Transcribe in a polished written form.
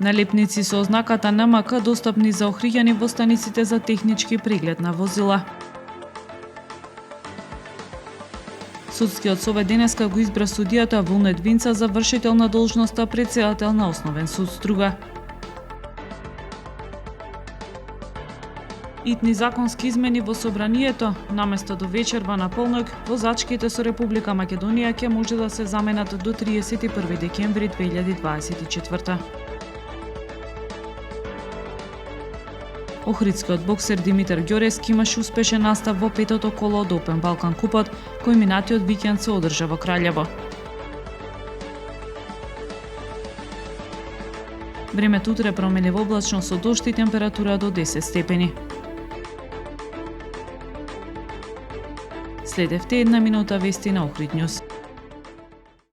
Налепници со ознаката НМК достапни за охриѓани во станиците за технички преглед на возила. Судскиот совет денеска го избра судијата Вулнет Винца за вршител на должноста претседател на Основен суд Струга. Итни законски измени во собранието, наместо до вечерва на полнок, возачките со Република Македонија ќе може да се заменат до 31 декември 2024. Охридскиот боксер Димитар Ѓорески имаше успешен настав во петото коло од Опен Балкан купот, кој минатиот викенд се одржа во Краљево. Времето утре променливо облачно со дожд и температура до 10 степени. Следевте една минута вести на Охрид Њуз.